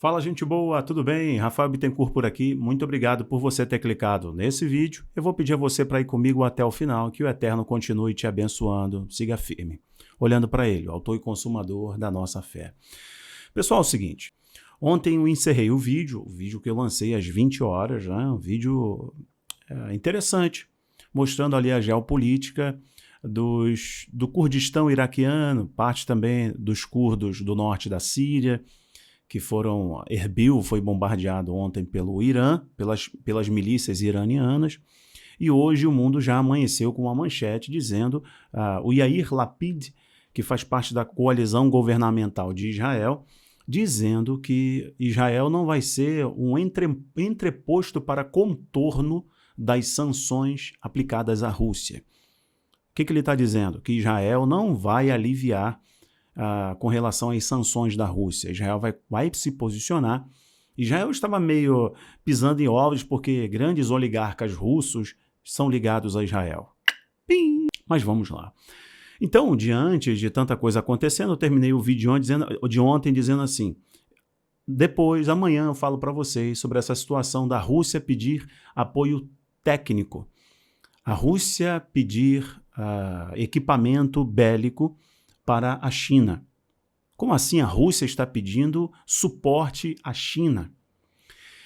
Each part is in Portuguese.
Fala, gente boa, tudo bem? Rafael Bittencourt por aqui. Muito obrigado por você ter clicado nesse vídeo. Eu vou pedir a você para ir comigo até o final, que o Eterno continue te abençoando. Siga firme, olhando para Ele, o autor e consumador da nossa fé. Pessoal, é o seguinte, ontem eu encerrei o vídeo que eu lancei às 20 horas, né? Um vídeo interessante, mostrando ali a geopolítica do Kurdistão iraquiano, parte também dos curdos do norte da Síria, que foram... Erbil foi bombardeado ontem pelo Irã, pelas milícias iranianas, e hoje o mundo já amanheceu com uma manchete dizendo o Yair Lapid, que faz parte da coalizão governamental de Israel, dizendo que Israel não vai ser um entreposto para contorno das sanções aplicadas à Rússia. O que ele está dizendo? Que Israel não vai aliviar com relação às sanções da Rússia. Israel vai se posicionar. Israel estava meio pisando em ovos porque grandes oligarcas russos são ligados a Israel. Pim! Mas vamos lá. Então, diante de tanta coisa acontecendo, eu terminei o vídeo de ontem dizendo assim: depois, amanhã, eu falo para vocês sobre essa situação da Rússia pedir apoio técnico. A Rússia pedir equipamento bélico para a China. Como assim a Rússia está pedindo suporte à China?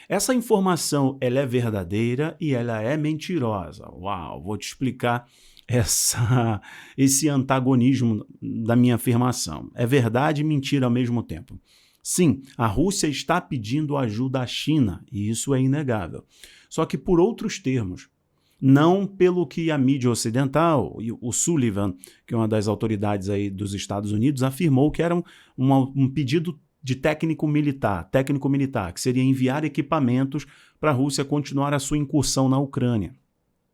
Essa informação ela é verdadeira e ela é mentirosa. Uau, vou te explicar esse antagonismo da minha afirmação. É verdade e mentira ao mesmo tempo. Sim, a Rússia está pedindo ajuda à China, e isso é inegável. Só que por outros termos. Não pelo que a mídia ocidental, e o Sullivan, que é uma das autoridades aí dos Estados Unidos, afirmou que era um pedido de técnico militar, que seria enviar equipamentos para a Rússia continuar a sua incursão na Ucrânia,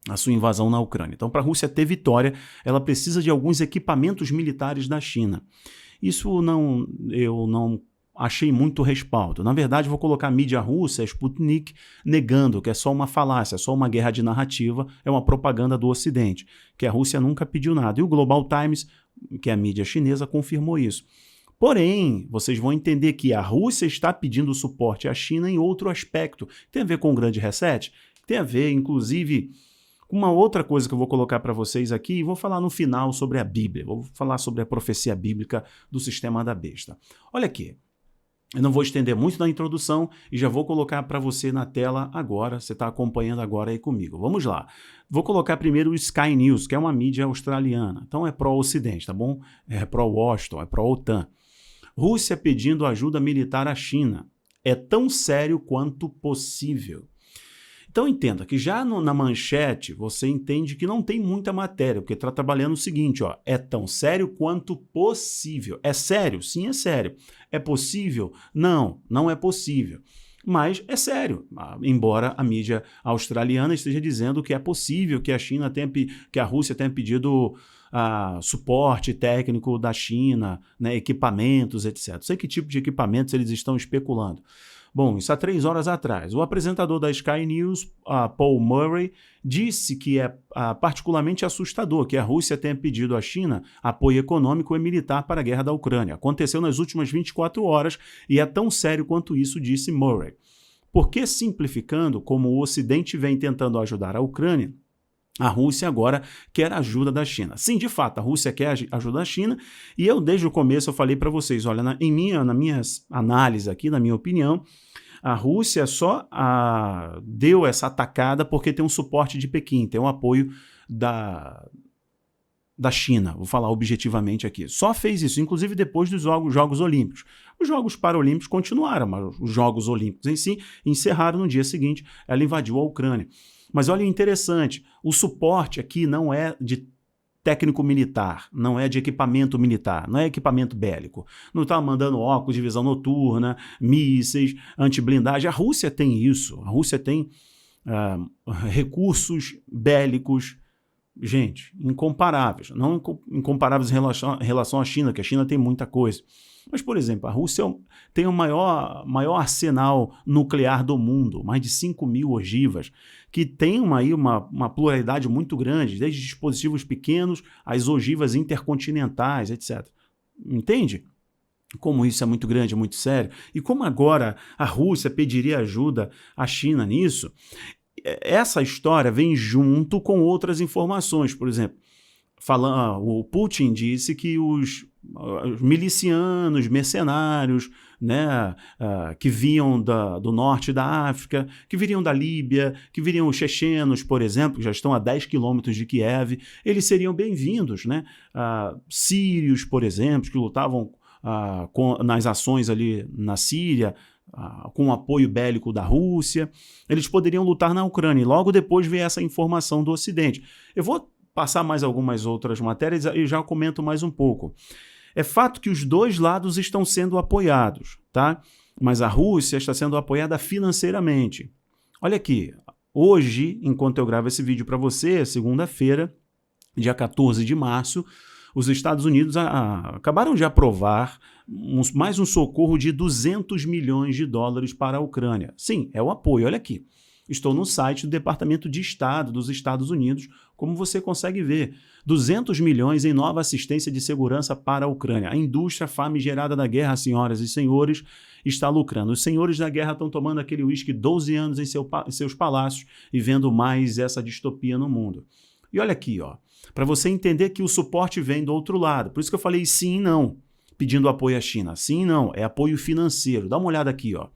a sua invasão na Ucrânia. Então, para a Rússia ter vitória, ela precisa de alguns equipamentos militares da China. Isso eu não achei muito respaldo. Na verdade, vou colocar a mídia russa, a Sputnik, negando que é só uma falácia, é só uma guerra de narrativa, é uma propaganda do Ocidente, que a Rússia nunca pediu nada. E o Global Times, que é a mídia chinesa, confirmou isso. Porém, vocês vão entender que a Rússia está pedindo suporte à China em outro aspecto. Tem a ver com o grande reset? Tem a ver, inclusive, com uma outra coisa que eu vou colocar para vocês aqui, e vou falar no final sobre a Bíblia, vou falar sobre a profecia bíblica do sistema da besta. Olha aqui. Eu não vou estender muito na introdução e já vou colocar para você na tela agora, você está acompanhando agora aí comigo. Vamos lá. Vou colocar primeiro o Sky News, que é uma mídia australiana. Então é pró-Ocidente, tá bom? É pró-Washington, é pró-OTAN. Rússia pedindo ajuda militar à China. É tão sério quanto possível. Então entenda que já na manchete você entende que não tem muita matéria, porque está trabalhando o seguinte, ó, é tão sério quanto possível. É sério? Sim, é sério. É possível? Não, não é possível. Mas é sério, embora a mídia australiana esteja dizendo que é possível que a Rússia tenha pedido suporte técnico da China, né, equipamentos, etc. Não sei que tipo de equipamentos eles estão especulando. Bom, isso há 3 horas atrás. O apresentador da Sky News, Paul Murray, disse que é particularmente assustador que a Rússia tenha pedido à China apoio econômico e militar para a guerra da Ucrânia. Aconteceu nas últimas 24 horas e é tão sério quanto isso, disse Murray. Porque, simplificando, como o Ocidente vem tentando ajudar a Ucrânia, a Rússia agora quer ajuda da China. Sim, de fato, a Rússia quer ajuda da China e eu, desde o começo, eu falei para vocês, olha, na minha análise aqui, na minha opinião, a Rússia só deu essa atacada porque tem um suporte de Pequim, tem um apoio da China, vou falar objetivamente aqui. Só fez isso, inclusive depois dos Jogos Olímpicos. Os Jogos Paralímpicos continuaram, mas os Jogos Olímpicos em si encerraram no dia seguinte, ela invadiu a Ucrânia. Mas olha, interessante, o suporte aqui não é de técnico militar, não é de equipamento militar, não é equipamento bélico. Não está mandando óculos de visão noturna, mísseis, antiblindagem. A Rússia tem isso, a Rússia tem recursos bélicos, gente, incomparáveis. Não incomparáveis em relação à China, que a China tem muita coisa. Mas, por exemplo, a Rússia tem o maior arsenal nuclear do mundo, mais de 5.000 ogivas, que tem uma pluralidade muito grande, desde dispositivos pequenos às ogivas intercontinentais, etc. Entende? Como isso é muito grande, é muito sério, e como agora a Rússia pediria ajuda à China nisso, essa história vem junto com outras informações. Por exemplo, o Putin disse que os milicianos, mercenários, né, que vinham do norte da África, que viriam da Líbia, que viriam os chechenos, por exemplo, que já estão a 10 quilômetros de Kiev, eles seriam bem-vindos, né? Sírios, por exemplo, que lutavam nas ações ali na Síria, com o apoio bélico da Rússia, eles poderiam lutar na Ucrânia, e logo depois veio essa informação do Ocidente. Eu vou passar mais algumas outras matérias e já comento mais um pouco. É fato que os dois lados estão sendo apoiados, tá? Mas a Rússia está sendo apoiada financeiramente. Olha aqui, hoje, enquanto eu gravo esse vídeo para você, segunda-feira, dia 14 de março, os Estados Unidos acabaram de aprovar mais um socorro de 200 milhões de dólares para a Ucrânia. Sim, é o apoio, olha aqui. Estou no site do Departamento de Estado dos Estados Unidos, como você consegue ver. 200 milhões em nova assistência de segurança para a Ucrânia. A indústria famigerada da guerra, senhoras e senhores, está lucrando. Os senhores da guerra estão tomando aquele uísque 12 anos em seus palácios e vendo mais essa distopia no mundo. E olha aqui, ó, para você entender que o suporte vem do outro lado. Por isso que eu falei sim e não, pedindo apoio à China. Sim e não, é apoio financeiro. Dá uma olhada aqui, ó.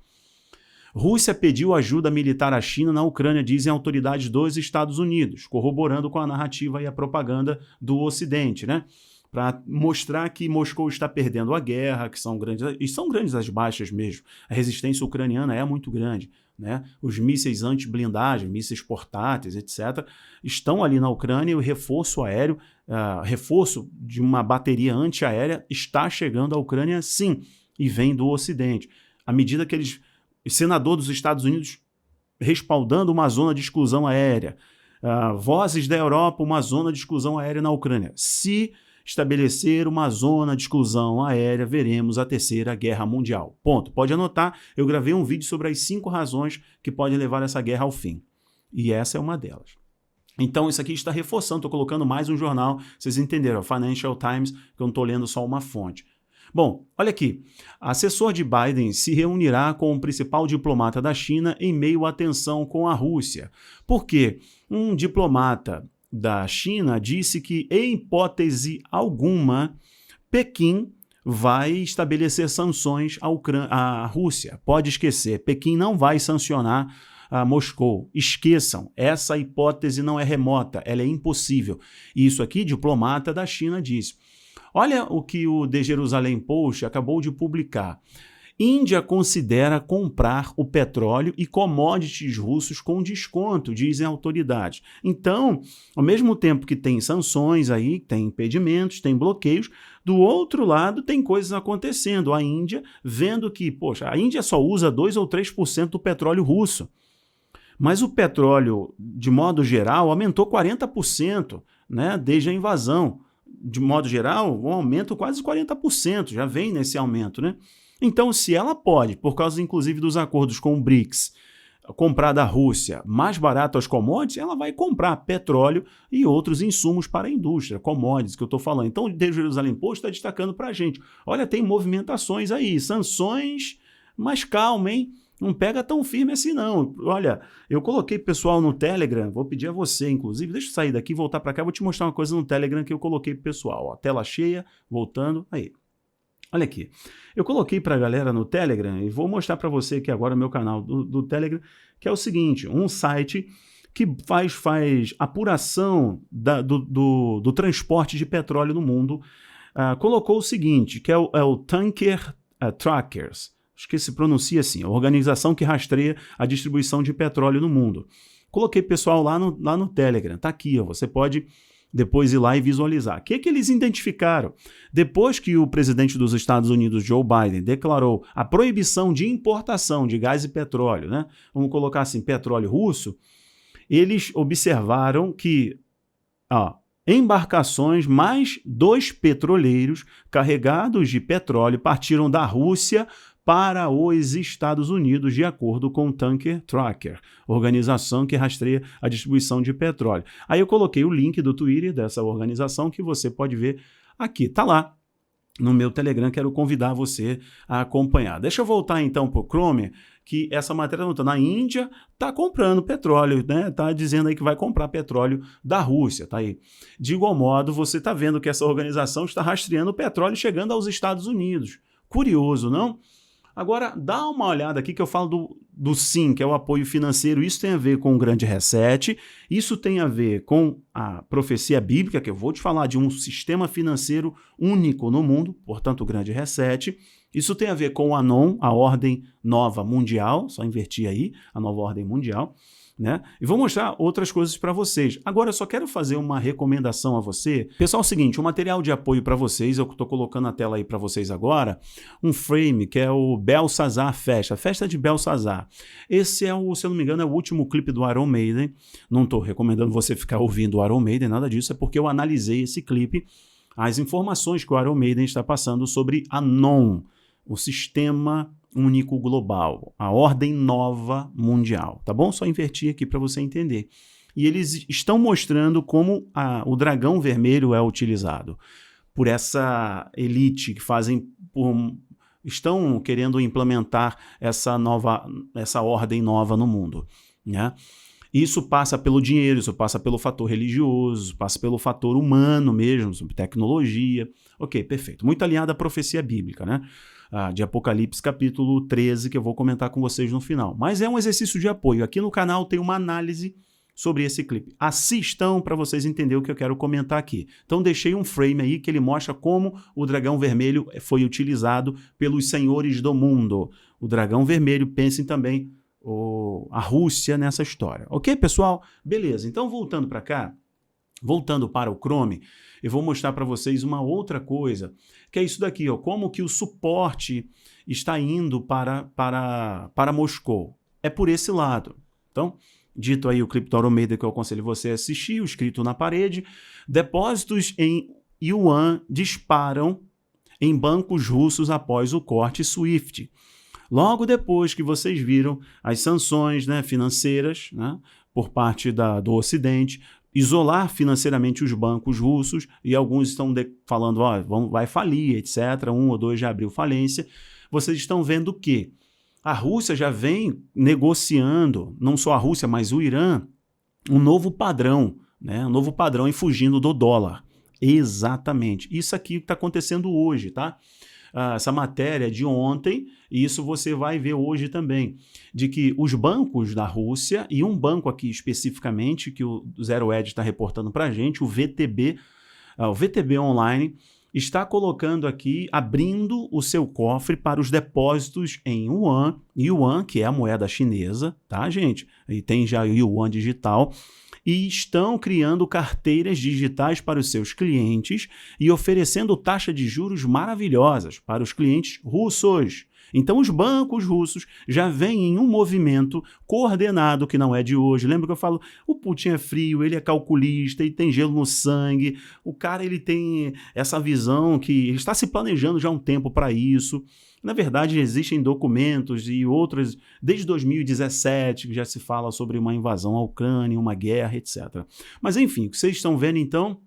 Rússia pediu ajuda militar à China na Ucrânia, dizem autoridades dos Estados Unidos, corroborando com a narrativa e a propaganda do Ocidente, né? Para mostrar que Moscou está perdendo a guerra, que são grandes as baixas mesmo. A resistência ucraniana é muito grande, né? Os mísseis anti-blindagem, mísseis portáteis, etc., estão ali na Ucrânia e o reforço aéreo, reforço de uma bateria antiaérea está chegando à Ucrânia, sim, e vem do Ocidente. À medida que senador dos Estados Unidos respaldando uma zona de exclusão aérea, vozes da Europa, uma zona de exclusão aérea na Ucrânia. Se estabelecer uma zona de exclusão aérea, veremos a Terceira Guerra Mundial. Ponto. Pode anotar, eu gravei um vídeo sobre as 5 razões que podem levar essa guerra ao fim. E essa é uma delas. Então isso aqui está reforçando, estou colocando mais um jornal, vocês entenderam, Financial Times, que eu não estou lendo só uma fonte. Bom, olha aqui, assessor de Biden se reunirá com o principal diplomata da China em meio à tensão com a Rússia. Por quê? Um diplomata da China disse que, em hipótese alguma, Pequim vai estabelecer sanções à Rússia. Pode esquecer, Pequim não vai sancionar a Moscou. Esqueçam, essa hipótese não é remota, ela é impossível. Isso aqui, diplomata da China disse. Olha o que o The Jerusalem Post acabou de publicar. Índia considera comprar o petróleo e commodities russos com desconto, dizem autoridades. Então, ao mesmo tempo que tem sanções aí, tem impedimentos, tem bloqueios, do outro lado tem coisas acontecendo. A Índia vendo que, poxa, a Índia só usa 2 ou 3% do petróleo russo. Mas o petróleo, de modo geral, aumentou 40%, né, desde a invasão. De modo geral, um aumento quase 40%, já vem nesse aumento, né? Então, se ela pode, por causa inclusive dos acordos com o BRICS, comprar da Rússia mais barato as commodities, ela vai comprar petróleo e outros insumos para a indústria, commodities que eu estou falando. Então, o The Jerusalem Post está destacando para a gente. Olha, tem movimentações aí, sanções, mas calma, hein? Não pega tão firme assim, não. Olha, eu coloquei pessoal no Telegram, vou pedir a você, inclusive, deixa eu sair daqui e voltar para cá, vou te mostrar uma coisa no Telegram que eu coloquei pro pessoal. Ó, tela cheia, voltando, aí. Olha aqui, eu coloquei para a galera no Telegram e vou mostrar para você aqui agora o meu canal do Telegram, que é o seguinte, um site que faz apuração do transporte de petróleo no mundo, colocou o seguinte, que é o Tanker Trackers. Acho que se pronuncia assim, a organização que rastreia a distribuição de petróleo no mundo. Coloquei pessoal lá no Telegram, tá aqui, ó, você pode depois ir lá e visualizar. O que eles identificaram? Depois que o presidente dos Estados Unidos, Joe Biden, declarou a proibição de importação de gás e petróleo, né? Vamos colocar assim, petróleo russo, eles observaram que embarcações mais 2 petroleiros carregados de petróleo partiram da Rússia para os Estados Unidos, de acordo com o Tanker Tracker, organização que rastreia a distribuição de petróleo. Aí eu coloquei o link do Twitter dessa organização que você pode ver aqui, tá lá. no meu Telegram, quero convidar você a acompanhar. Deixa eu voltar então para o Chrome, que essa matéria não está. Na Índia está comprando petróleo, né? Está dizendo aí que vai comprar petróleo da Rússia, tá aí. De igual modo, você está vendo que essa organização está rastreando o petróleo chegando aos Estados Unidos. Curioso, não? Agora, dá uma olhada aqui que eu falo do SIM, que é o apoio financeiro. Isso tem a ver com o grande reset, isso tem a ver com a profecia bíblica, que eu vou te falar de um sistema financeiro único no mundo, portanto, o grande reset. Isso tem a ver com o Anon, a ordem nova mundial, só invertir aí, a nova ordem mundial, né? E vou mostrar outras coisas para vocês. Agora, eu só quero fazer uma recomendação a você. Pessoal, é o seguinte, o material de apoio para vocês, eu estou colocando na tela aí para vocês agora, um frame que é o Belshazzar Festa, a festa de Belshazzar. Esse é o, se eu não me engano, é o último clipe do Iron Maiden. Não estou recomendando você ficar ouvindo o Iron Maiden, nada disso, é porque eu analisei esse clipe, as informações que o Iron Maiden está passando sobre Anon, o sistema único global, a ordem nova mundial, tá bom? Só invertir aqui para você entender. E eles estão mostrando como o dragão vermelho é utilizado por essa elite que estão querendo implementar essa ordem nova no mundo, né? Isso passa pelo dinheiro, isso passa pelo fator religioso, passa pelo fator humano mesmo, sobre tecnologia. Ok, perfeito. Muito alinhado à profecia bíblica, né? De Apocalipse, capítulo 13, que eu vou comentar com vocês no final. Mas é um exercício de apoio. Aqui no canal tem uma análise sobre esse clipe. Assistam para vocês entenderem o que eu quero comentar aqui. Então deixei um frame aí que ele mostra como o dragão vermelho foi utilizado pelos senhores do mundo. O dragão vermelho, pensem também a Rússia nessa história. Ok, pessoal? Beleza. Então, voltando para cá, voltando para o Chrome, eu vou mostrar para vocês uma outra coisa, que é isso daqui, ó, como que o suporte está indo para Moscou. É por esse lado. Então, dito aí o clipe do Iron Maiden que eu aconselho você a assistir, o escrito na parede, depósitos em yuan disparam em bancos russos após o corte SWIFT. Logo depois que vocês viram as sanções, né, financeiras, né, por parte do Ocidente, isolar financeiramente os bancos russos, e alguns estão falando, ó, vai falir, etc. 1 ou 2 já abriu falência. Vocês estão vendo que a Rússia já vem negociando, não só a Rússia, mas o Irã, um novo padrão, né? Um novo padrão e fugindo do dólar. Exatamente. Isso aqui está acontecendo hoje, tá? Essa matéria de ontem, e isso você vai ver hoje também, de que os bancos da Rússia, e um banco aqui especificamente, que o Zero Edge está reportando para a gente, o VTB Online, está colocando aqui, abrindo o seu cofre para os depósitos em yuan, que é a moeda chinesa, tá, gente? E tem já o yuan digital, e estão criando carteiras digitais para os seus clientes e oferecendo taxa de juros maravilhosas para os clientes russos. Então, os bancos russos já vêm em um movimento coordenado, que não é de hoje. Lembra que eu falo, o Putin é frio, ele é calculista, ele tem gelo no sangue, o cara ele tem essa visão que ele está se planejando já há um tempo para isso. Na verdade, existem documentos e outras, desde 2017, que já se fala sobre uma invasão à Ucrânia, uma guerra, etc. Mas, enfim, o que vocês estão vendo, então,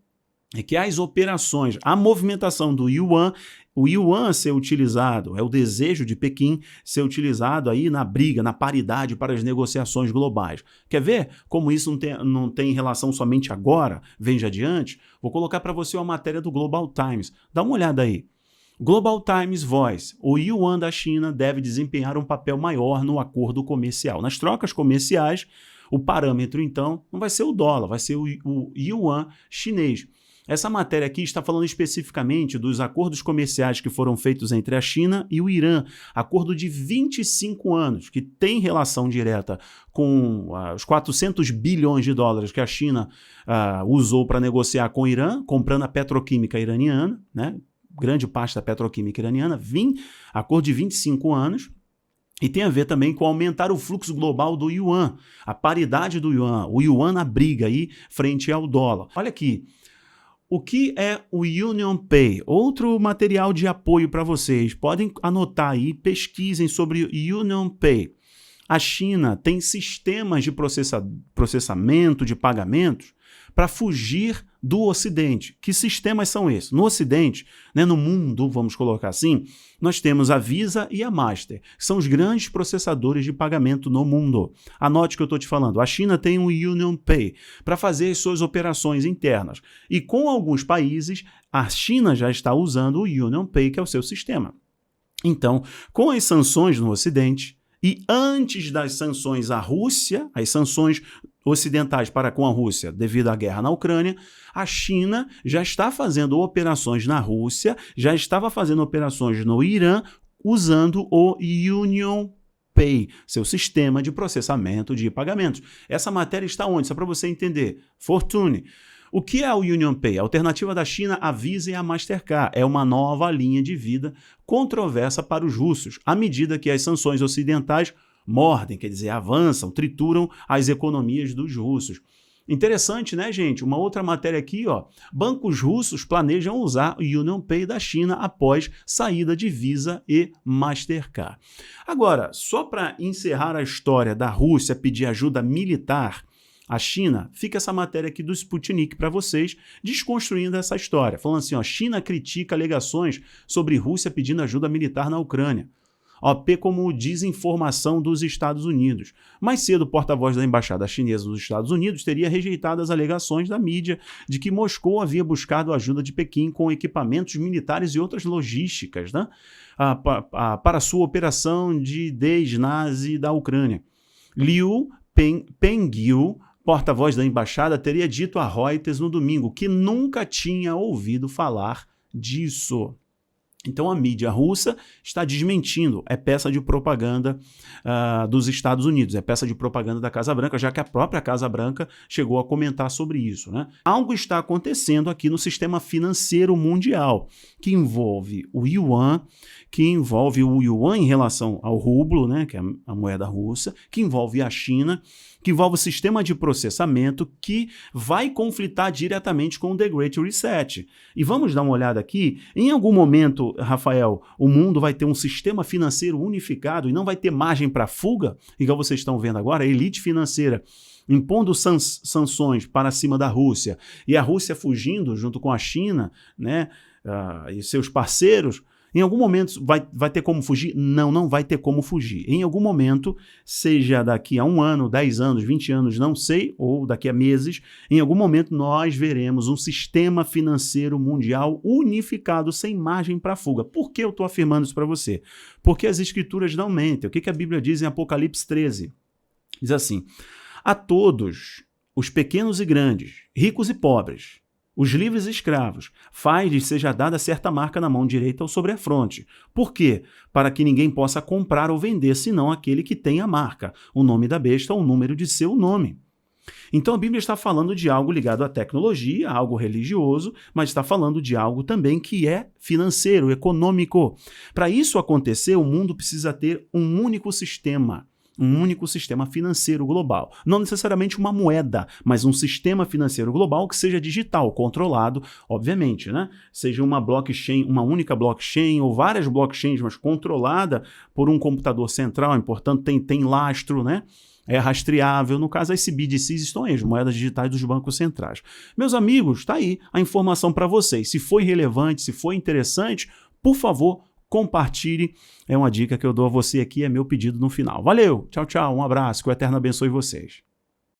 é que as operações, a movimentação do yuan, o yuan ser utilizado, é o desejo de Pequim ser utilizado aí na briga, na paridade para as negociações globais. Quer ver como isso não tem relação somente agora, vem de adiante? Vou colocar para você uma matéria do Global Times. Dá uma olhada aí. Global Times Voice. O yuan da China deve desempenhar um papel maior no acordo comercial. Nas trocas comerciais, o parâmetro, então, não vai ser o dólar, vai ser o yuan chinês. Essa matéria aqui está falando especificamente dos acordos comerciais que foram feitos entre a China e o Irã. Acordo de 25 anos, que tem relação direta com os 400 bilhões de dólares que a China usou para negociar com o Irã, comprando a petroquímica iraniana, né? Grande parte da petroquímica iraniana, acordo de 25 anos, e tem a ver também com aumentar o fluxo global do yuan, a paridade do yuan, o yuan na briga aí frente ao dólar. Olha aqui, o que é o UnionPay? Outro material de apoio para vocês, podem anotar aí, pesquisem sobre o UnionPay. A China tem sistemas de processamento de pagamentos para fugir do Ocidente. Que sistemas são esses? No Ocidente, né, no mundo, vamos colocar assim, nós temos a Visa e a Master, que são os grandes processadores de pagamento no mundo. Anote o que eu estou te falando. A China tem o Union Pay para fazer as suas operações internas. E com alguns países, a China já está usando o Union Pay, que é o seu sistema. Então, com as sanções no Ocidente, e antes das sanções à Rússia, as sanções ocidentais para com a Rússia devido à guerra na Ucrânia, a China já está fazendo operações na Rússia, já estava fazendo operações no Irã, usando o Union Pay, seu sistema de processamento de pagamentos. Essa matéria está onde? Só para você entender. Fortune. O que é o Union Pay? A alternativa da China à Visa e à Mastercard. É uma nova linha de vida controversa para os russos, à medida que as sanções ocidentais mordem, quer dizer, avançam, trituram as economias dos russos. Interessante, né, gente? Uma outra matéria aqui, ó. Bancos russos planejam usar o Union Pay da China após saída de Visa e Mastercard. Agora, só para encerrar a história da Rússia pedir ajuda militar à China, fica essa matéria aqui do Sputnik para vocês, desconstruindo essa história. Falando assim, ó, China critica alegações sobre Rússia pedindo ajuda militar na Ucrânia. OP como desinformação dos Estados Unidos. Mais cedo, o porta-voz da embaixada chinesa dos Estados Unidos teria rejeitado as alegações da mídia de que Moscou havia buscado a ajuda de Pequim com equipamentos militares e outras logísticas, né, para sua operação de desnazi da Ucrânia. Liu Pengyu, porta-voz da embaixada, teria dito a Reuters no domingo que nunca tinha ouvido falar disso. Então a mídia russa está desmentindo, é peça de propaganda dos Estados Unidos, é peça de propaganda da Casa Branca, já que a própria Casa Branca chegou a comentar sobre isso, né? Algo está acontecendo aqui no sistema financeiro mundial, que envolve o yuan, em relação ao rublo, né, que é a moeda russa, que envolve a China, que envolve o sistema de processamento que vai conflitar diretamente com o The Great Reset. E vamos dar uma olhada aqui, em algum momento, Rafael, o mundo vai ter um sistema financeiro unificado e não vai ter margem para fuga, igual vocês estão vendo agora, a elite financeira impondo sanções para cima da Rússia e a Rússia fugindo junto com a China, né, e seus parceiros. Em algum momento vai ter como fugir? Não, não vai ter como fugir. Em algum momento, seja daqui a 1 ano, 10 anos, 20 anos, não sei, ou daqui a meses, em algum momento nós veremos um sistema financeiro mundial unificado, sem margem para fuga. Por que eu estou afirmando isso para você? Porque as escrituras não mentem. O que a Bíblia diz em Apocalipse 13? Diz assim, a todos, os pequenos e grandes, ricos e pobres, os livres e escravos, faz-lhes seja dada certa marca na mão direita ou sobre a fronte. Por quê? Para que ninguém possa comprar ou vender, senão aquele que tem a marca, o nome da besta ou o número de seu nome. Então a Bíblia está falando de algo ligado à tecnologia, algo religioso, mas está falando de algo também que é financeiro, econômico. Para isso acontecer, o mundo precisa ter um único sistema financeiro global. Não necessariamente uma moeda, mas um sistema financeiro global que seja digital, controlado, obviamente, né? Seja uma blockchain, uma única blockchain ou várias blockchains, mas controlada por um computador central, portanto tem lastro, né? É rastreável. No caso, as CBDCs estão aí, as moedas digitais dos bancos centrais. Meus amigos, está aí a informação para vocês. Se foi relevante, se foi interessante, por favor, compartilhe, é uma dica que eu dou a você aqui, é meu pedido no final. Valeu, tchau, tchau, um abraço, que o Eterno abençoe vocês.